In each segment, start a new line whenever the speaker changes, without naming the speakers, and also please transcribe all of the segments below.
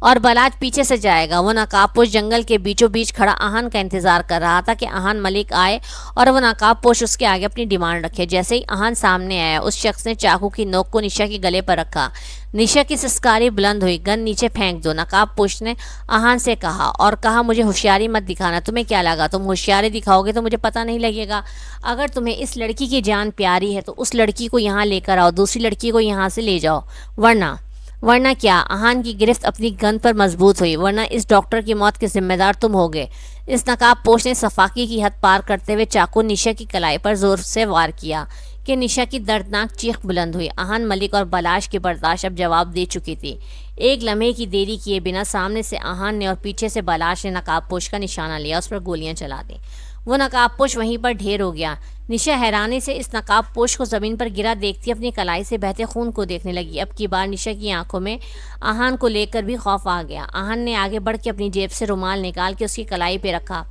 اور بلاج پیچھے سے جائے گا۔ وہ نقاب پوش جنگل کے بیچوں بیچ کھڑا آہن کا انتظار کر رہا تھا کہ آہن ملک آئے اور وہ نقاب پوش اس کے آگے اپنی ڈیمانڈ رکھے۔ جیسے ہی آہن سامنے آیا، اس شخص نے چاقو کی نوک کو نشا کے گلے پر رکھا۔ نشا کی سسکاری بلند ہوئی۔ گن نیچے پھینک دو، نقاب پوش نے آہن سے کہا، اور کہا مجھے ہوشیاری مت دکھانا۔ تمہیں کیا لگا تم ہوشیاری دکھاؤ گے تو مجھے پتہ نہیں لگے گا؟ اگر تمہیں اس لڑکی کی جان پیاری ہے تو اس لڑکی کو یہاں لے کر آؤ، دوسری لڑکی کو یہاں سے لے جاؤ، ورنہ کیا؟ آہن کی گرفت اپنی گن پر مضبوط ہوئی۔ ورنہ اس ڈاکٹر کی موت کے ذمہ دار تم ہوگے۔ اس نقاب پوش نے صفاقی کی حد پار کرتے ہوئے چاقو نشا کی کلائی پر زور سے وار کیا کہ نشا کی دردناک چیخ بلند ہوئی۔ آہن ملک اور بلاش کی برداشت اب جواب دے چکی تھی۔ ایک لمحے کی دیری کیے بنا سامنے سے آہن نے اور پیچھے سے بلاش نے نقاب پوش کا نشانہ لیا، اس پر گولیاں چلا دیں۔ وہ نقاب پوش وہیں پر ڈھیر ہو گیا۔ نشا حیرانی سے اس نقاب پوش کو زمین پر گرا دیکھتی اپنی کلائی سے بہتے خون کو دیکھنے لگی۔ اب کی بار نشا کی آنکھوں میں آہن کو لے کر بھی خوف آ گیا۔ آہن نے آگے بڑھ کے اپنی جیب سے رومال نکال کے اس کی کلائی پہ رکھا۔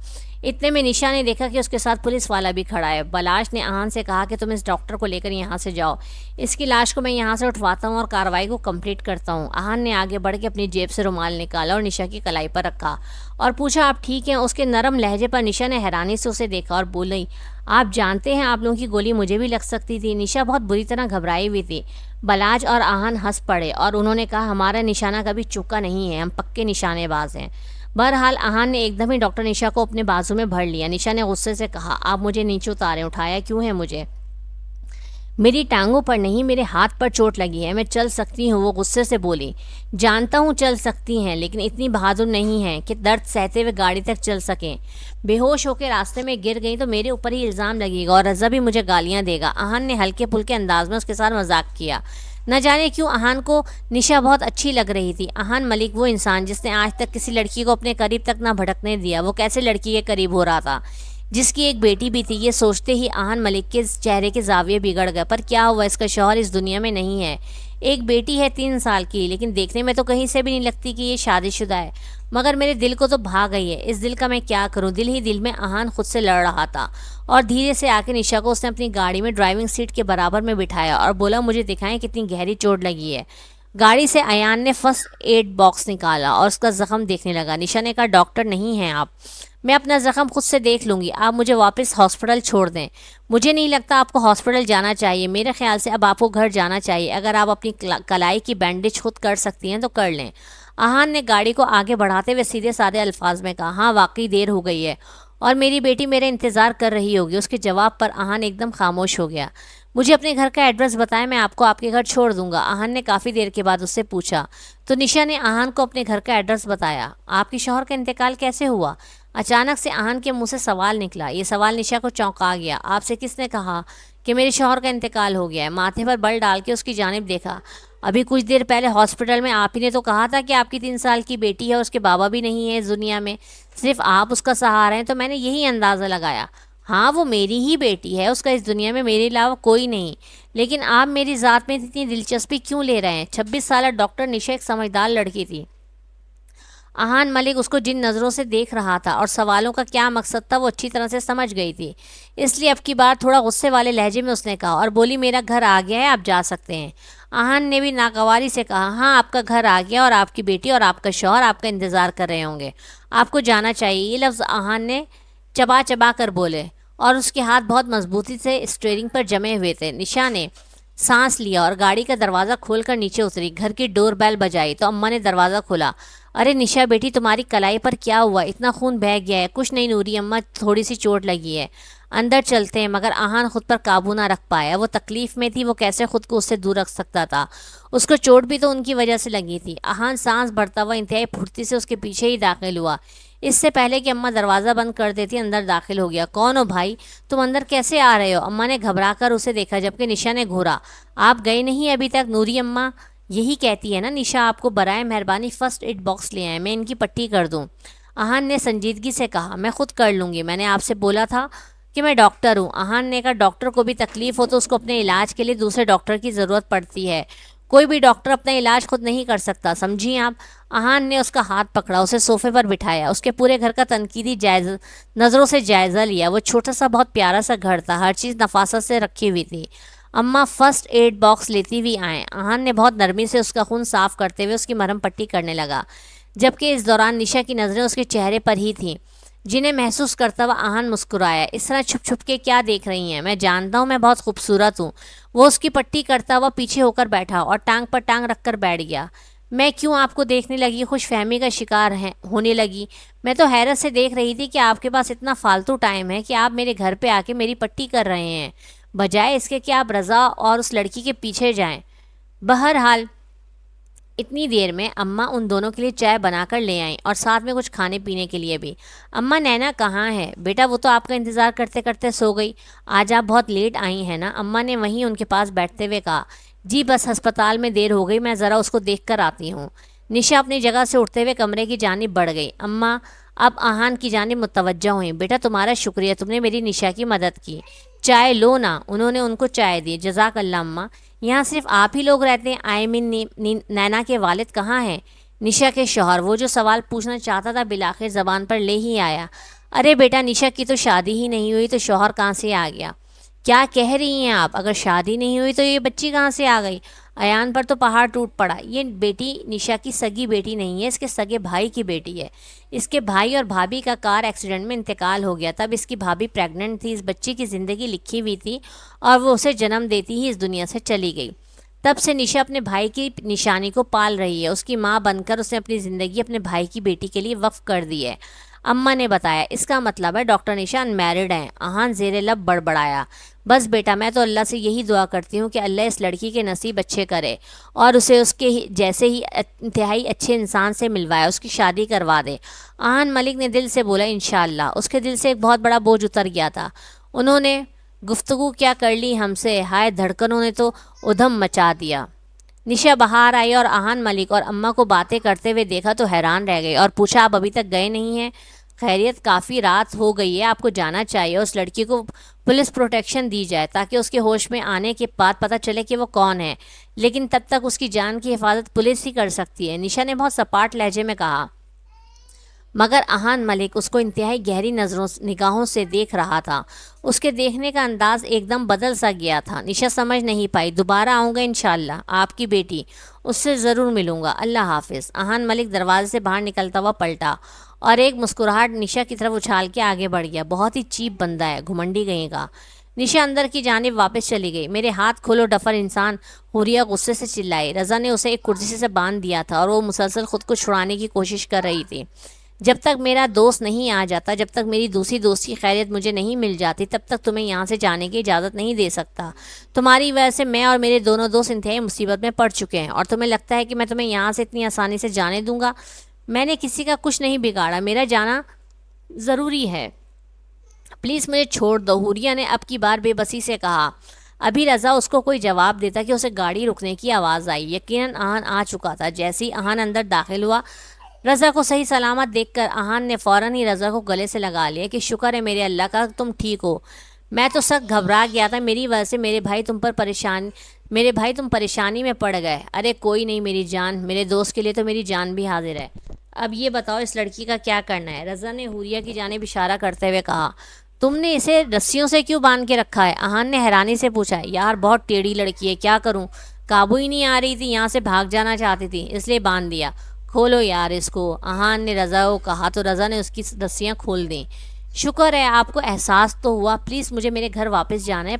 اتنے میں نشا نے دیکھا کہ اس کے ساتھ پولیس والا بھی کھڑا ہے۔ بلاش نے آہن سے کہا کہ تم اس ڈاکٹر کو لے کر یہاں سے جاؤ، اس کی لاش کو میں یہاں سے اٹھواتا ہوں اور کارروائی کو کمپلیٹ کرتا ہوں۔ آہن نے آگے بڑھ کے اپنی جیب سے رومال نکالا اور نشا کی کلائی پر رکھا اور پوچھا آپ ٹھیک ہیں؟ اس کے نرم لہجے پر نشا نے حیرانی سے اسے دیکھا اور بولی آپ جانتے ہیں آپ لوگوں کی گولی مجھے بھی لگ سکتی تھی۔ نشا بہت بری طرح گھبرائی ہوئی تھی۔ بلاج اور آہن ہنس پڑے اور انہوں نے کہا ہمارا نشانہ کبھی چکا نہیں ہے، ہم پکے نشانے باز ہیں۔ بہرحال آہن نے ایک دم ہی ڈاکٹر نشا کو اپنے بازو میں بھر لیا۔ نشا نے غصے سے کہا آپ مجھے نیچے اتاریں، اٹھایا کیوں ہے مجھے؟ میری ٹانگوں پر نہیں، میرے ہاتھ پر چوٹ لگی ہے، میں چل سکتی ہوں۔ وہ غصے سے بولی جانتا ہوں چل سکتی ہیں، لیکن اتنی بہادر نہیں ہیں کہ درد سہتے ہوئے گاڑی تک چل سکیں۔ بے ہوش ہو کے راستے میں گر گئی تو میرے اوپر ہی الزام لگے گا اور رضا بھی مجھے گالیاں دے گا۔ آہن نے ہلکے پھلکے انداز میں اس کے ساتھ مذاق کیا۔ نہ جانے کیوں آہن کو نشا بہت اچھی لگ رہی تھی۔ آہن ملک وہ انسان جس نے آج تک کسی لڑکی کو اپنے قریب تک نہ بھٹکنے دیا، وہ کیسے لڑکی کے قریب ہو رہا تھا جس کی ایک بیٹی بھی تھی؟ یہ سوچتے ہی آہن ملک کے چہرے کے زاویے بگڑ گئے۔ پر کیا ہوا، اس کا شوہر اس دنیا میں نہیں ہے، ایک بیٹی ہے 3 سال کی، لیکن دیکھنے میں تو کہیں سے بھی نہیں لگتی کہ یہ شادی شدہ ہے۔ مگر میرے دل کو تو بھا گئی ہے، اس دل کا میں کیا کروں؟ دل ہی دل میں آہن خود سے لڑ رہا تھا اور دھیرے سے آ کے نشا کو اس نے اپنی گاڑی میں ڈرائیونگ سیٹ کے برابر میں بٹھایا اور بولا مجھے دکھائیں کتنی گہری چوٹ لگی ہے۔ گاڑی سے ایان نے فرسٹ ایڈ باکس نکالا اور اس کا زخم دیکھنے لگا۔ نشا نے کہا ڈاکٹر نہیں ہیں آپ، میں اپنا زخم خود سے دیکھ لوں گی، آپ مجھے واپس ہاسپٹل چھوڑ دیں۔ مجھے نہیں لگتا آپ کو ہاسپٹل جانا چاہیے، میرے خیال سے اب آپ کو گھر جانا چاہیے۔ اگر آپ اپنی کلائی کی بینڈیج خود کر سکتی ہیں تو کر لیں۔ آہن نے گاڑی کو آگے بڑھاتے ہوئے سیدھے سادے الفاظ میں کہا ہاں واقعی دیر ہو گئی ہے اور میری بیٹی میرا انتظار کر رہی ہوگی۔ اس کے جواب پر آہن ایک دم خاموش ہو گیا۔ مجھے اپنے گھر کا ایڈریس بتائیں، میں آپ کو آپ کے گھر چھوڑ دوں گا، آہن نے کافی دیر کے بعد اس سے پوچھا۔ تو نشا نے آہن کو اپنے گھر کا ایڈریس بتایا۔ آپ کے شوہر کا انتقال کیسے ہوا؟ اچانک سے آہن کے منہ سے سوال نکلا۔ یہ سوال نشا کو چونکا گیا۔ آپ سے کس نے کہا کہ میرے شوہر کا انتقال ہو گیا ہے؟ ماتھے پر بل ڈال کے اس کی جانب دیکھا۔ ابھی کچھ دیر پہلے ہاسپٹل میں آپ ہی نے تو کہا تھا کہ آپ کی 3 سال کی بیٹی ہے، اس کے بابا بھی نہیں ہے اس دنیا میں، صرف آپ اس کا سہارا ہیں، تو میں نے یہی اندازہ لگایا۔ ہاں وہ میری ہی بیٹی ہے، اس کا اس دنیا میں میرے علاوہ کوئی نہیں، لیکن آپ میری ذات میں اتنی دلچسپی کیوں لے رہے ہیں؟ 26 سالہ ڈاکٹر نشا ایک سمجھدار لڑکی تھی۔ آہن ملک اس کو جن نظروں سے دیکھ رہا تھا اور سوالوں کا کیا مقصد تھا وہ اچھی طرح سے سمجھ گئی تھی، اس لیے اب کی بار تھوڑا غصے والے لہجے میں اس نے کہا اور بولی میرا گھر آ گیا ہے، آپ جا سکتے ہیں۔ آہن نے بھی ناگواری سے کہا ہاں آپ کا گھر آ گیا اور آپ کی بیٹی اور آپ کا شوہر آپ کا انتظار کر رہے ہوں گے، آپ کو جانا چاہیے۔ یہ لفظ آہن نے چبا چبا کر بولے اور اس کے ہاتھ بہت مضبوطی سے اسٹیئرنگ پر جمے ہوئے تھے۔ نشا نے سانس لیا اور گاڑی کا دروازہ کھول کر نیچے اتری۔ گھر کی ڈور بیل بجائی تو اماں نے دروازہ کھولا۔ ارے نشا بیٹی تمہاری کلائی پر کیا ہوا؟ اتنا خون بہہ گیا ہے؟ کچھ نہیں نوری اماں، تھوڑی سی چوٹ لگی ہے، اندر چلتے ہیں۔ مگر آہن خود پر قابو نہ رکھ پایا، وہ تکلیف میں تھی، وہ کیسے خود کو اس سے دور رکھ سکتا تھا؟ اس کو چوٹ بھی تو ان کی وجہ سے لگی تھی۔ آہن سانس بھرتا ہوا انتہائی پھرتی سے اس کے پیچھے ہی داخل ہوا۔ اس سے پہلے کہ اماں دروازہ بند کر دیتی اندر داخل ہو گیا۔ کون ہو بھائی؟ تم اندر کیسے آ رہے ہو؟ اماں نے گھبرا کر اسے دیکھا جبکہ نشا نے گھورا۔ آپ گئے نہیں ابھی تک؟ نوری اماں یہی کہتی ہے نا نشا آپ کو برائے مہربانی فرسٹ ایڈ باکس لے آئیں، میں ان کی پٹی کر دوں۔ آہن نے سنجیدگی سے کہا میں خود کر لوں گی، میں نے آپ سے بولا تھا کہ میں ڈاکٹر ہوں۔ آہن نے کہا ڈاکٹر کو بھی تکلیف ہو تو اس کو اپنے علاج کے لیے دوسرے ڈاکٹر کی ضرورت پڑتی ہے، کوئی بھی ڈاکٹر اپنا علاج خود نہیں کر سکتا، سمجھی آپ؟ آہن نے اس کا ہاتھ پکڑا، اسے صوفے پر بٹھایا، اس کے پورے گھر کا تنقیدی نظروں سے جائزہ لیا۔ وہ چھوٹا سا بہت پیارا سا گھر تھا، ہر چیز نفاست سے رکھی ہوئی تھی۔ اماں فرسٹ ایڈ باکس لیتی ہوئی آئیں۔ آہن نے بہت نرمی سے اس کا خون صاف کرتے ہوئے اس کی مرہم پٹی کرنے لگا۔ جبکہ اس دوران نشا کی نظریں اس کے چہرے پر ہی تھیں، جنہیں محسوس کرتا ہوا آہن مسکرایا۔ اس طرح چھپ چھپ کے کیا دیکھ رہی ہیں؟ میں جانتا ہوں میں بہت خوبصورت ہوں۔ وہ اس کی پٹی کرتا ہوا پیچھے ہو کر بیٹھا اور ٹانگ پر ٹانگ رکھ کر بیٹھ گیا۔ میں کیوں آپ کو دیکھنے لگی؟ خوش فہمی کا شکار ہونے لگی۔ میں تو حیرت سے دیکھ رہی تھی کہ آپ کے پاس اتنا فالتو ٹائم ہے کہ آپ میرے گھر پہ آ کے میری پٹی کر رہے ہیں، بجائے اس کے کہ آپ رضا اور اس لڑکی کے پیچھے جائیں۔ بہرحال اتنی دیر میں اماں ان دونوں کے لیے چائے بنا کر لے آئیں اور ساتھ میں کچھ کھانے پینے کے لیے بھی۔ اماں نینا کہاں ہے؟ بیٹا وہ تو آپ کا انتظار کرتے کرتے سو گئی۔ آج آپ بہت لیٹ آئی ہیں نا؟ اماں نے وہیں ان کے پاس بیٹھتے ہوئے کہا۔ جی بس ہسپتال میں دیر ہو گئی، میں ذرا اس کو دیکھ کر آتی ہوں۔ نشا اپنی جگہ سے اٹھتے ہوئے کمرے کی جانب بڑھ گئی۔ اماں اب آہان کی جانب متوجہ ہوئیں۔ بیٹا تمہارا شکریہ، تم نے میری نشا کی مدد کی۔ چائے لو نا۔ انہوں نے ان کو چائے دی۔ جزاک اللہ اماں، یہاں صرف آپ ہی لوگ رہتے ہیں؟ آئی مین نینا کے والد کہاں ہیں؟ نشا کے شوہر، وہ جو سوال پوچھنا چاہتا تھا بالآخر زبان پر لے ہی آیا۔ ارے بیٹا نشا کی تو شادی ہی نہیں ہوئی تو شوہر کہاں سے آ گیا؟ کیا کہہ رہی ہیں آپ؟ اگر شادی نہیں ہوئی تو یہ بچی کہاں سے آ گئی؟ ایان پر تو پہاڑ ٹوٹ پڑا۔ یہ بیٹی نشا کی سگی بیٹی نہیں ہے، اس کے سگے بھائی کی بیٹی ہے۔ اس کے بھائی اور بھابھی کا کار ایکسیڈنٹ میں انتقال ہو گیا، تب اس کی بھابھی پریگننٹ تھی۔ اس بچی کی زندگی لکھی ہوئی تھی اور وہ اسے جنم دیتی ہی اس دنیا سے چلی گئی۔ تب سے نشا اپنے بھائی کی نشانی کو پال رہی ہے۔ اس کی ماں بن کر اس نے اپنی زندگی اپنے بھائی کی بیٹی کے لیے وقف کر دی ہے۔ اماں نے بتایا۔ اس کا مطلب ہے ڈاکٹر نشا انمیرڈ ہیں؟ آہان زیر لب بڑبڑایا۔ بس بیٹا میں تو اللہ سے یہی دعا کرتی ہوں کہ اللہ اس لڑکی کے نصیب اچھے کرے اور اسے اس کے جیسے ہی انتہائی اچھے انسان سے ملوائے، اس کی شادی کروا دے۔ آہان ملک نے دل سے بولا انشاءاللہ۔ اس کے دل سے ایک بہت بڑا بوجھ اتر گیا تھا۔ انہوں نے گفتگو کیا کر لی ہم سے، ہائے دھڑکنوں نے تو ادھم مچا دیا۔ نشا باہر آئی اور آہان ملک اور اماں کو باتیں کرتے ہوئے دیکھا تو حیران رہ گئی اور پوچھا آپ ابھی تک گئے نہیں ہیں؟ خیریت کافی رات ہو گئی ہے، آپ کو جانا چاہیے۔ اس لڑکی کو پولیس پروٹیکشن دی جائے تاکہ اس کے ہوش میں آنے کے بعد پتہ چلے کہ وہ کون ہے، لیکن تب تک اس کی جان کی حفاظت پولیس ہی کر سکتی ہے۔ نشا نے بہت سپاٹ لہجے میں کہا، مگر آہان ملک اس کو انتہائی گہری نگاہوں سے دیکھ رہا تھا۔ اس کے دیکھنے کا انداز ایک دم بدل سا گیا تھا۔ نشا سمجھ نہیں پائی۔ دوبارہ آؤں گا انشاءاللہ، آپ کی بیٹی، اس سے ضرور ملوں گا، اللہ حافظ۔ آہان ملک دروازے سے باہر نکلتا ہوا پلٹا اور ایک مسکراہٹ نشا کی طرف اچھال کے آگے بڑھ گیا۔ بہت ہی چیپ بندہ ہے، گھمنڈی کہیں کا۔ نشا اندر کی جانب واپس چلی گئی۔ میرے ہاتھ کھولو ڈفر انسان، حوریہ غصے سے چلائی۔ رضا نے اسے ایک کرسی سے باندھ دیا تھا اور وہ مسلسل خود کو چھڑانے کی کوشش کر رہی تھی۔ جب تک میرا دوست نہیں آ جاتا، جب تک میری دوسری دوست کی خیریت مجھے نہیں مل جاتی، تب تک تمہیں یہاں سے جانے کی اجازت نہیں دے سکتا۔ تمہاری وجہ سے میں اور میرے دونوں دوست انتہائی مصیبت میں پڑ چکے ہیں اور تمہیں لگتا ہے کہ میں تمہیں یہاں سے اتنی آسانی سے جانے دوں گا؟ میں نے کسی کا کچھ نہیں بگاڑا، میرا جانا ضروری ہے، پلیز مجھے چھوڑ دو، حوریہ نے اب کی بار بے بسی سے کہا۔ ابھی رضا اس کو کوئی جواب دیتا کہ اسے گاڑی رکنے کی آواز آئی۔ یقیناً آہان آ چکا تھا۔ جیسے ہی آہان اندر داخل ہوا، رضا کو صحیح سلامت دیکھ کر آہان نے فوراً ہی رضا کو گلے سے لگا لیا کہ شکر ہے میرے اللہ کا تم ٹھیک ہو، میں تو سخت گھبرا گیا تھا، میری وجہ سے میرے بھائی تم پریشانی میں پڑ گئے۔ ارے کوئی نہیں میری جان، میرے دوست کے لیے تو میری جان بھی حاضر ہے۔ اب یہ بتاؤ اس لڑکی کا کیا کرنا ہے؟ رضا نے حوریہ کی جانب اشارہ کرتے ہوئے کہا۔ تم نے اسے رسیوں سے کیوں باندھ کے رکھا ہے؟ آہان نے حیرانی سے پوچھا۔ یار بہت ٹیڑھی لڑکی ہے، کیا کروں، قابو ہی نہیں آ رہی تھی، یہاں سے بھاگ جانا چاہتی تھی، اس لیے باندھ دیا۔ کھولو یار اس کو، آہان نے رضا کو کہا تو رضا نے اس کی رسیاں کھول دیں۔ شکر ہے آپ کو احساس تو ہوا، پلیز مجھے میرے گھر واپس جانا ہے،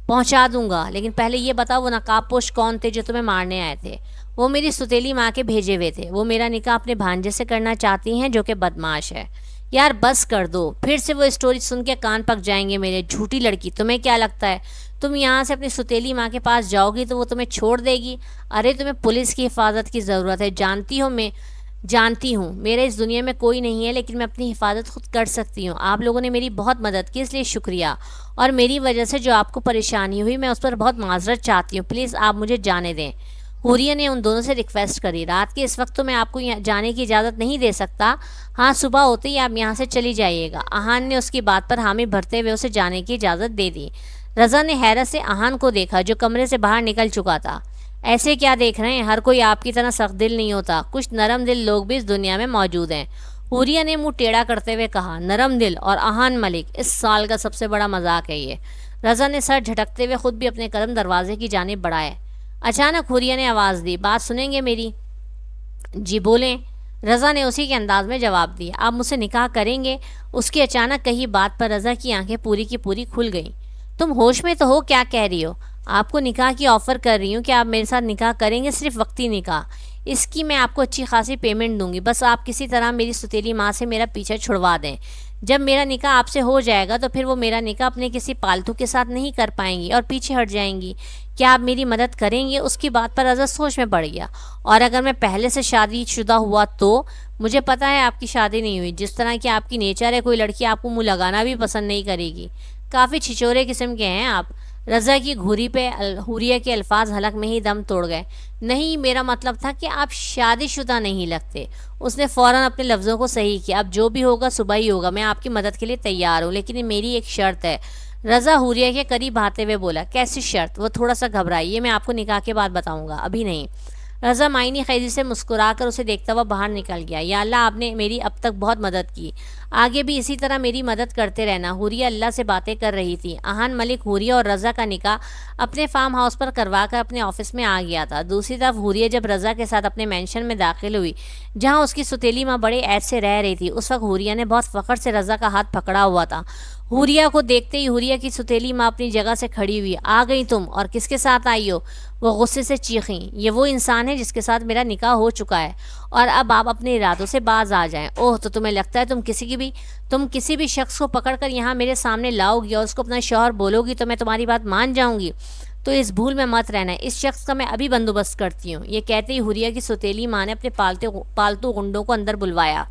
پہنچا دوں گا، لیکن پہلے یہ بتاؤ وہ نقاب پوش کون تھے جو تمہیں مارنے آئے تھے؟ وہ میری ستیلی ماں کے بھیجے ہوئے تھے، وہ میرا نکاح اپنے بھانجے سے کرنا چاہتی ہیں جو کہ بدمعاش ہے۔ یار بس کر دو، پھر سے وہ اسٹوری سن کے کان پک جائیں گے میرے، جھوٹی لڑکی، تمہیں کیا لگتا ہے تم یہاں سے اپنی ستیلی ماں کے پاس جاؤ گی تو وہ تمہیں چھوڑ دے گی؟ ارے تمہیں پولیس کی حفاظت کی ضرورت ہے، جانتی ہوں میرے اس دنیا میں کوئی نہیں ہے، لیکن میں اپنی حفاظت خود کر سکتی ہوں۔ آپ لوگوں نے میری بہت مدد کی، اس لیے شکریہ، اور میری وجہ سے جو آپ کو پریشانی ہوئی میں اس پر بہت معذرت چاہتی ہوں، پلیز آپ مجھے جانے دیں۔ حوریہ نے ان دونوں سے ریکویسٹ کری۔ رات کے اس وقت تو میں آپ کو جانے کی اجازت نہیں دے سکتا، ہاں صبح ہوتے ہی آپ یہاں سے چلی جائیے گا۔ آہان نے اس کی بات پر حامی بھرتے ہوئے اسے جانے کی اجازت دے دی۔ رضا نے حیرت سے آہان کو دیکھا جو کمرے سے باہر نکل چکا تھا۔ ایسے کیا دیکھ رہے ہیں؟ ہر کوئی آپ کی طرح سخت دل نہیں ہوتا، کچھ نرم دل لوگ بھی اس دنیا میں موجود ہیں۔ حوریہ نے منہ ٹیڑھا کرتے ہوئے کہا۔ نرم دل اور آہان ملک، اس سال کا سب سے بڑا مذاق ہے یہ۔ رضا نے سر جھٹکتے ہوئے خود بھی اپنے قدم دروازے کی جانب بڑھائے۔ اچانک حوریہ نے آواز دی، بات سنیں گے میری؟ جی بولیں۔ رضا نے اسی کے انداز میں جواب دیا۔ آپ مجھ سے نکاح کریں گے؟ اس کی اچانک کہی بات پر رضا کی آنکھیں پوری کی پوری کھل گئیں۔ تم ہوش میں تو ہو؟ کیا کہہ رہی ہو؟ آپ کو نکاح کی آفر کر رہی ہوں کہ آپ میرے ساتھ نکاح کریں گے، صرف وقتی نکاح۔ اس کی میں آپ کو اچھی خاصی پیمنٹ دوں گی، بس آپ کسی طرح میری ستیلی ماں سے میرا پیچھا چھڑوا دیں۔ جب میرا نکاح آپ سے ہو جائے گا تو پھر وہ میرا نکاح اپنے کسی پالتو کے ساتھ نہیں کر پائیں گی اور پیچھے ہٹ جائیں گی۔ کیا آپ میری مدد کریں گے؟ اس کی بات پر رضا سوچ میں پڑ گیا۔ اور اگر میں پہلے سے شادی شدہ ہوا تو؟ مجھے پتا ہے آپ کی شادی نہیں ہوئی، جس طرح کی آپ کی نیچر ہے کوئی لڑکی آپ کو منہ لگانا بھی پسند نہیں کرے گی۔ کافی چھچورے قسم کے ہیں آپ۔ رضا کی گھوری پہ حوریہ کے الفاظ حلق میں ہی دم توڑ گئے۔ نہیں، میرا مطلب تھا کہ آپ شادی شدہ نہیں لگتے۔ اس نے فوراً اپنے لفظوں کو صحیح کیا۔ اب جو بھی ہوگا صبح ہی ہوگا، میں آپ کی مدد کے لیے تیار ہوں، لیکن میری ایک شرط ہے۔ رضا حوریہ کے قریب آتے ہوئے بولا۔ کیسی شرط؟ وہ تھوڑا سا گھبرائی۔ یہ میں آپ کو نکاح کے بعد بتاؤں گا، ابھی نہیں۔ رضا معنی خیزی سے مسکرا کر اسے دیکھتا ہوا باہر نکل گیا۔ یا اللہ، آپ نے میری اب تک بہت مدد کی، آگے بھی اسی طرح میری مدد کرتے رہنا۔ حوریہ اللہ سے باتیں کر رہی تھی۔ اہان ملک حوریہ اور رضا کا نکاح اپنے فارم ہاؤس پر کروا کر اپنے آفس میں آ گیا تھا۔ دوسری طرف حوریہ جب رضا کے ساتھ اپنے مینشن میں داخل ہوئی جہاں اس کی ستیلی ماں بڑے عیش سے رہ رہی تھی، اس وقت حوریہ نے بہت فخر سے رضا کا ہاتھ پکڑا ہوا تھا۔ حوریہ کو دیکھتے ہی حوریہ کی ستیلی ماں اپنی جگہ سے کھڑی ہوئی۔ آ گئی تم؟ اور کس کے ساتھ آئی ہو؟ وہ غصے سے چیخیں۔ یہ وہ انسان ہے جس کے ساتھ میرا نکاح ہو چکا ہے، اور اب آپ اپنے ارادوں سے باز آ جائیں۔ اوہ، تو تمہیں لگتا ہے تم کسی بھی شخص کو پکڑ کر یہاں میرے سامنے لاؤ گی اور اس کو اپنا شوہر بولو گی تو میں تمہاری بات مان جاؤں گی؟ تو اس بھول میں مت رہنا، اس شخص کا میں ابھی بندوبست کرتی ہوں۔ یہ کہتے ہی حوریہ کی ستیلی ماں نے اپنے پالتو غنڈوں کو اندر بلوایا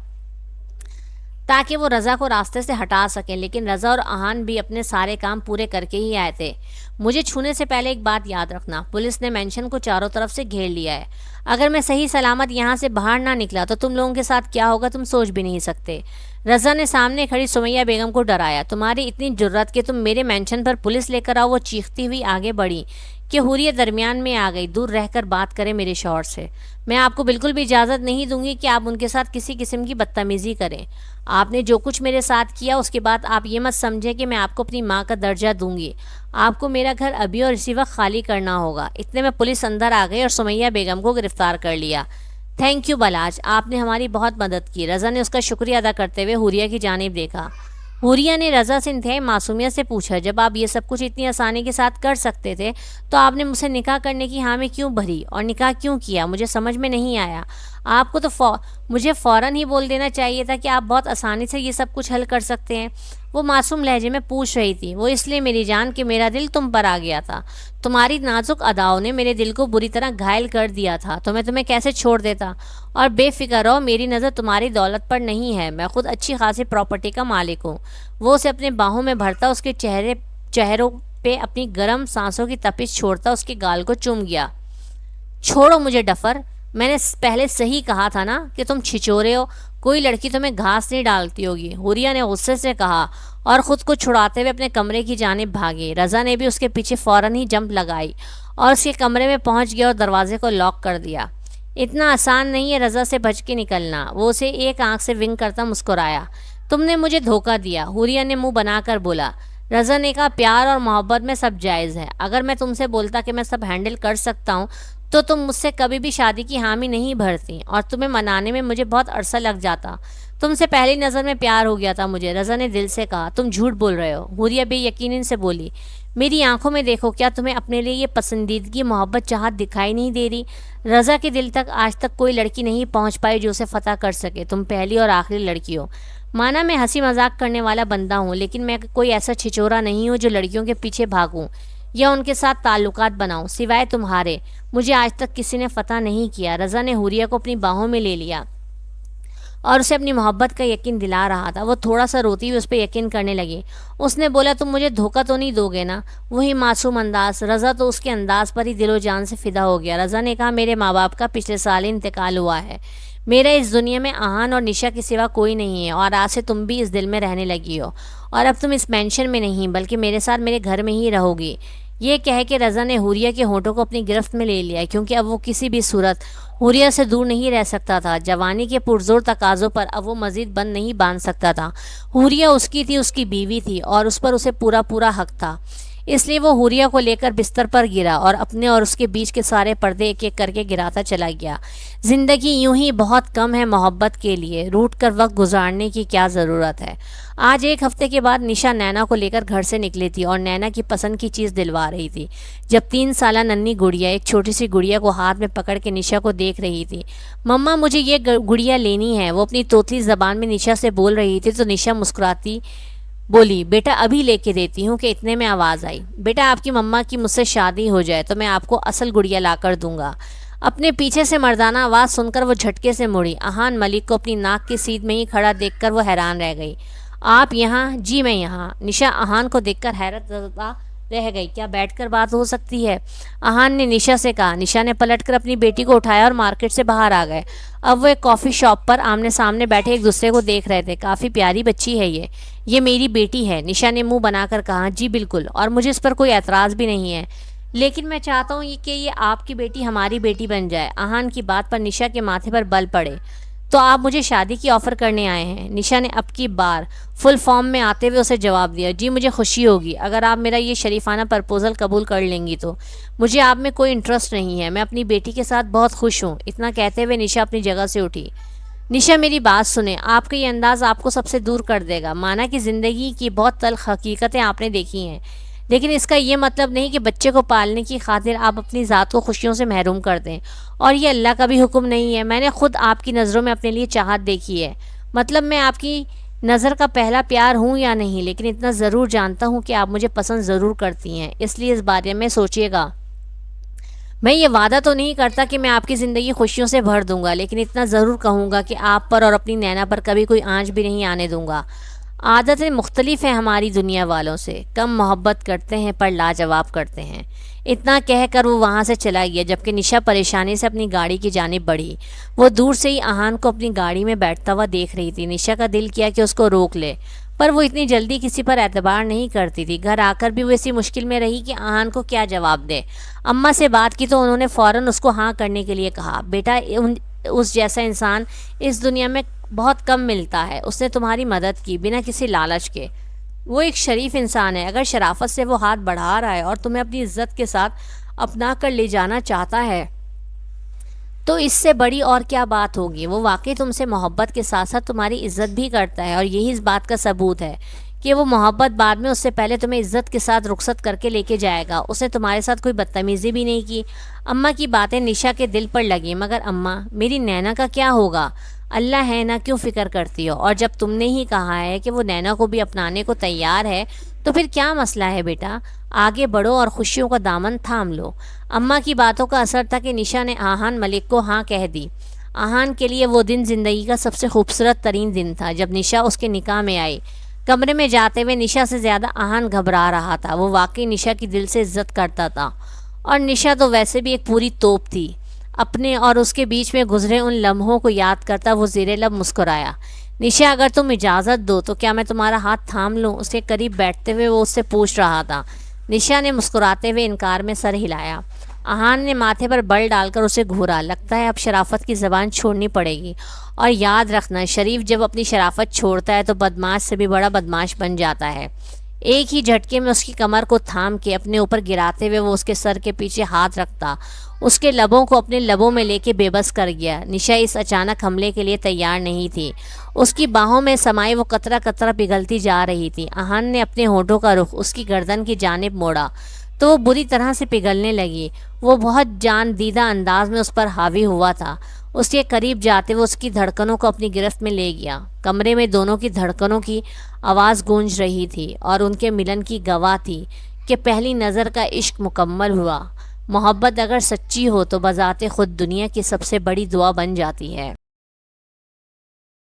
تاکہ وہ رضا کو راستے سے ہٹا سکیں، لیکن رضا اور اہان بھی اپنے سارے کام پورے کر کے ہی آئے تھے۔ مجھے چھونے سے پہلے ایک بات یاد رکھنا، پولیس نے مینشن کو چاروں طرف سے گھیر لیا ہے۔ اگر میں صحیح سلامت یہاں سے باہر نہ نکلا تو تم لوگوں کے ساتھ کیا ہوگا تم سوچ بھی نہیں سکتے۔ رضا نے سامنے کھڑی سمیہ بیگم کو ڈرایا۔ تمہاری اتنی جرت کہ تم میرے مینشن پر پولیس لے کر آؤ؟ وہ چیختی ہوئی آگے بڑھی کہ حوریہ درمیان میں آ گئی۔ دور رہ کر بات کریں میرے شوہر سے، میں آپ کو بالکل بھی اجازت نہیں دوں گی کہ آپ ان کے ساتھ کسی قسم کی بدتمیزی کریں۔ آپ نے جو کچھ میرے ساتھ کیا اس کے بعد آپ یہ مت سمجھیں کہ میں آپ کو اپنی ماں کا درجہ دوں گی۔ آپ کو میرا گھر ابھی اور اسی وقت خالی کرنا ہوگا۔ اتنے میں پولیس اندر آ گئی اور سمیہ بیگم کو گرفتار کر لیا۔ تھینک یو بلاج، آپ نے ہماری بہت مدد کی۔ رضا نے اس کا شکریہ ادا کرتے ہوئے حوریہ کی جانب دیکھا۔ حوریہ نے رضا سے انتہائی معصومیت سے پوچھا، جب آپ یہ سب کچھ اتنی آسانی کے ساتھ کر سکتے تھے تو آپ نے مجھ سے نکاح کرنے کی حامی کیوں بھری اور نکاح کیوں کیا؟ مجھے سمجھ میں نہیں آیا۔ آپ کو تو مجھے فوراً ہی بول دینا چاہیے تھا کہ آپ بہت آسانی سے یہ سب کچھ حل کر سکتے ہیں۔ وہ معصوم لہجے میں پوچھ رہی تھی۔ وہ اس لیے میری جان کہ میرا دل تم پر آ گیا تھا۔ تمہاری نازک اداؤں نے میرے دل کو بری طرح گھائل کر دیا تھا، تو میں تمہیں کیسے چھوڑ دیتا؟ اور بے فکر رہو، میری نظر تمہاری دولت پر نہیں ہے، میں خود اچھی خاصی پراپرٹی کا مالک ہوں۔ وہ اسے اپنے باہوں میں بھرتا، اس کے چہروں پہ اپنی گرم سانسوں کی تپش چھوڑتا اس کے گال کو چوم گیا۔ چھوڑو مجھے ڈفر، میں نے پہلے صحیح کہا تھا نا کہ تم چھچورے ہو، کوئی لڑکی تمہیں گھاس نہیں ڈالتی ہوگی، حوریہ نے غصے سے کہا اور خود کو چھڑاتے ہوئے اپنے کمرے کی جانب بھاگی۔ رضا نے بھی اس کے پیچھے فوراً ہی جمپ لگائی اور اس کے کمرے میں پہنچ گیا اور دروازے کو لاک کر دیا۔ اتنا آسان نہیں ہے رضا سے بچ کے نکلنا، وہ اسے ایک آنکھ سے ونک کرتا مسکرایا۔ تم نے مجھے دھوکہ دیا، حوریہ نے منہ بنا کر بولا۔ رضا نے کہا، پیار اور محبت میں سب جائز ہے۔ اگر میں تم سے بولتا کہ میں سب ہینڈل کر سکتا ہوں تو تم مجھ سے کبھی بھی شادی کی حامی نہیں بھرتی اور تمہیں منانے میں مجھے بہت عرصہ لگ جاتا۔ تم سے پہلی نظر میں پیار ہو گیا تھا مجھے، رضا نے دل سے کہا۔ تم جھوٹ بول رہے ہو، حوریہ بے یقینی سے بولی۔ میری آنکھوں میں دیکھو، کیا تمہیں اپنے لیے یہ پسندیدگی، محبت، چاہت دکھائی نہیں دے رہی؟ رضا کے دل تک آج تک کوئی لڑکی نہیں پہنچ پائی جو اسے فتح کر سکے، تم پہلی اور آخری لڑکی ہو۔ مانا میں ہنسی مذاق کرنے والا بندہ ہوں، لیکن میں کوئی ایسا چھچورا نہیں ہوں جو لڑکیوں کے پیچھے بھاگوں یا ان کے ساتھ تعلقات بناؤں۔ سوائے تمہارے مجھے آج تک کسی نے فتح نہیں کیا۔ رضا نے حوریہ کو اپنی باہوں میں لے لیا اور اسے اپنی محبت کا یقین دلا رہا تھا۔ وہ تھوڑا سا روتی ہوئی اس پہ یقین کرنے لگی۔ اس نے بولا، تم مجھے دھوکہ تو نہیں دو گے نا؟ وہی معصوم انداز۔ رضا تو اس کے انداز پر ہی دل و جان سے فدا ہو گیا۔ رضا نے کہا، میرے ماں باپ کا پچھلے سال ہی انتقال ہوا ہے۔ میرا اس دنیا میں اہان اور نشا کے سوا کوئی نہیں ہے، اور آج سے تم بھی اس دل میں رہنے لگی ہو، اور اب تم اس مینشن میں نہیں بلکہ میرے ساتھ میرے گھر میں ہی رہو گی۔ یہ کہہ کے رضا نے حوریہ کے ہونٹوں کو اپنی گرفت میں لے لیا، کیونکہ اب وہ کسی بھی صورت حوریہ سے دور نہیں رہ سکتا تھا۔ جوانی کے پرزور تقاضوں پر اب وہ مزید بند نہیں باندھ سکتا تھا۔ حوریہ اس کی تھی، اس کی بیوی تھی، اور اس پر اسے پورا حق تھا۔ اس لیے وہ حوریہ کو لے کر بستر پر گرا اور اپنے اور اس کے بیچ کے سارے پردے ایک ایک کر کے گراتا چلا گیا۔ زندگی یوں ہی بہت کم ہے محبت کے لیے، روٹ کر وقت گزارنے کی کیا ضرورت ہے۔ آج ایک ہفتے کے بعد نشا نینا کو لے کر گھر سے نکلی تھی اور نینا کی پسند کی چیز دلوا رہی تھی، جب 3 سالہ ننھی گڑیا ایک چھوٹی سی گڑیا کو ہاتھ میں پکڑ کے نشا کو دیکھ رہی تھی۔ مما مجھے یہ گڑیا لینی ہے، وہ اپنی توتلی زبان میں نشا سے بول رہی تھی تو نشا مسکراتی بولی، بیٹا ابھی لے کے دیتی ہوں، کہ اتنے میں آواز آئی، بیٹا آپ کی مما کی مجھ سے شادی ہو جائے تو میں آپ کو اصل گڑیا لا کر دوں گا۔ اپنے پیچھے سے مردانہ آواز سن کر وہ جھٹکے سے مڑی۔ احان ملک کو اپنی ناک کی سیدھ میں ہی کھڑا دیکھ کر وہ حیران رہ گئی۔ آپ یہاں؟ جی میں یہاں۔ نشا احان کو دیکھ کر حیرت زدہ رہ گئی، کیا بیٹھ کر بات ہو سکتی ہے؟ احان نے نشا سے کہا۔ نشا نے پلٹ کر اپنی بیٹی کو اٹھایا اور مارکیٹ سے باہر آ گئے۔ اب وہ ایک کافی شاپ پر آمنے سامنے بیٹھے ایک دوسرے کو دیکھ رہے تھے۔ کافی پیاری بچی ہے یہ میری بیٹی ہے، نشا نے منہ بنا کر کہا۔ جی بالکل، اور مجھے اس پر کوئی اعتراض بھی نہیں ہے، لیکن میں چاہتا ہوں کہ یہ آپ کی بیٹی ہماری بیٹی بن جائے۔ احان کی بات پر نشا کے ماتھے پر بل پڑے۔ تو آپ مجھے شادی کی آفر کرنے آئے ہیں؟ نشا نے اب کی بار فل فارم میں آتے ہوئے اسے جواب دیا۔ جی مجھے خوشی ہوگی اگر آپ میرا یہ شریفانہ پرپوزل قبول کر لیں گی، تو مجھے آپ میں کوئی انٹرسٹ نہیں ہے، میں اپنی بیٹی کے ساتھ بہت خوش ہوں۔ اتنا کہتے ہوئے نشا اپنی جگہ سے اٹھی۔ نشا میری بات سنیں، آپ کا یہ انداز آپ کو سب سے دور کر دے گا۔ مانا کہ زندگی کی بہت تلخ حقیقتیں آپ نے دیکھی ہیں، لیکن اس کا یہ مطلب نہیں کہ بچے کو پالنے کی خاطر آپ اپنی ذات کو خوشیوں سے محروم کر دیں، اور یہ اللہ کا بھی حکم نہیں ہے۔ میں نے خود آپ کی نظروں میں اپنے لیے چاہت دیکھی ہے، مطلب میں آپ کی نظر کا پہلا پیار ہوں یا نہیں، لیکن اتنا ضرور جانتا ہوں کہ آپ مجھے پسند ضرور کرتی ہیں، اس لیے اس بارے میں سوچیے گا۔ میں یہ وعدہ تو نہیں کرتا کہ میں آپ کی زندگی خوشیوں سے بھر دوں گا، لیکن اتنا ضرور کہوں گا کہ آپ پر اور اپنی نینا پر کبھی کوئی آنچ بھی نہیں آنے دوں گا۔ عادتیں مختلف ہیں ہماری دنیا والوں سے، کم محبت کرتے ہیں پر لاجواب کرتے ہیں۔ اتنا کہہ کر وہ وہاں سے چلا گیا، جبکہ نشا پریشانی سے اپنی گاڑی کی جانب بڑھی۔ وہ دور سے ہی احان کو اپنی گاڑی میں بیٹھتا ہوا دیکھ رہی تھی۔ نشا کا دل کیا کہ اس کو روک لے، پر وہ اتنی جلدی کسی پر اعتبار نہیں کرتی تھی۔ گھر آ کر بھی وہ اسی مشکل میں رہی کہ احان کو کیا جواب دے۔ اماں سے بات کی تو انہوں نے فوراً اس کو ہاں کرنے کے لیے کہا۔ بیٹا اس جیسا انسان اس دنیا میں بہت کم ملتا ہے، اس نے تمہاری مدد کی بنا کسی لالچ کے۔ وہ ایک شریف انسان ہے، اگر شرافت سے وہ ہاتھ بڑھا رہا ہے اور تمہیں اپنی عزت کے ساتھ اپنا کر لے جانا چاہتا ہے تو اس سے بڑی اور کیا بات ہوگی۔ وہ واقعی تم سے محبت کے ساتھ ساتھ تمہاری عزت بھی کرتا ہے، اور یہی اس بات کا ثبوت ہے کہ وہ محبت بعد میں اس سے پہلے تمہیں عزت کے ساتھ رخصت کر کے لے کے جائے گا۔ اس نے تمہارے ساتھ کوئی بدتمیزی بھی نہیں کی۔ اماں کی باتیں نشا کے دل پر لگیں۔ مگر اماں، میری نینا کا کیا ہوگا؟ اللہ ہے نا، کیوں فکر کرتی ہو؟ اور جب تم نے ہی کہا ہے کہ وہ نینا کو بھی اپنانے کو تیار ہے تو پھر کیا مسئلہ ہے بیٹا؟ آگے بڑھو اور خوشیوں کا دامن تھام لو۔ اماں کی باتوں کا اثر تھا کہ نشا نے احان ملک کو ہاں کہہ دی۔ احان کے لیے وہ دن زندگی کا سب سے خوبصورت ترین دن تھا جب نشا اس کے نکاح میں آئی۔ کمرے میں جاتے ہوئے نشا سے زیادہ احان گھبرا رہا تھا۔ وہ واقعی نشا کی دل سے عزت کرتا تھا، اور نشا تو ویسے بھی ایک پوری توپ تھی۔ اپنے اور اس کے بیچ میں گزرے ان لمحوں کو یاد کرتا وہ زیر لب مسکرایا۔ نشا اگر تم اجازت دو تو کیا میں تمہارا ہاتھ تھام لوں؟ اس کے قریب بیٹھتے ہوئے وہ اس سے پوچھ رہا تھا۔ نشا نے مسکراتے ہوئے انکار میں سر ہلایا۔ احان نے ماتھے پر بل ڈال کر اسے گھورا۔ لگتا ہے اب شرافت کی زبان چھوڑنی پڑے گی، اور یاد رکھنا، شریف جب اپنی شرافت چھوڑتا ہے تو بدماش سے بھی بڑا بدماش بن جاتا ہے۔ ایک ہی جھٹکے میں اس کی کمر کو تھام کے اپنے اوپر گراتے ہوئے وہ اس کے سر کے پیچھے ہاتھ رکھتا، اس کے لبوں کو اپنے لبوں میں لے کے بے بس کر گیا۔ نشا اس اچانک حملے کے لیے تیار نہیں تھی۔ اس کی باہوں میں سمائی وہ قطرہ قطرہ پگھلتی جا رہی تھی۔ احان نے اپنے ہونٹوں کا رخ اس کی گردن کی جانب موڑا تو وہ بری طرح سے پگھلنے لگی۔ وہ بہت جان دیدہ انداز میں اس پر حاوی ہوا تھا۔ اس کے قریب جاتے وہ اس کی دھڑکنوں کو اپنی گرفت میں لے گیا۔ کمرے میں دونوں کی دھڑکنوں کی آواز گونج رہی تھی اور ان کے ملن کی گواہ تھی کہ پہلی نظر کا عشق مکمل ہوا۔ محبت اگر سچی ہو تو بذات خود دنیا کی سب سے بڑی دعا بن جاتی ہے۔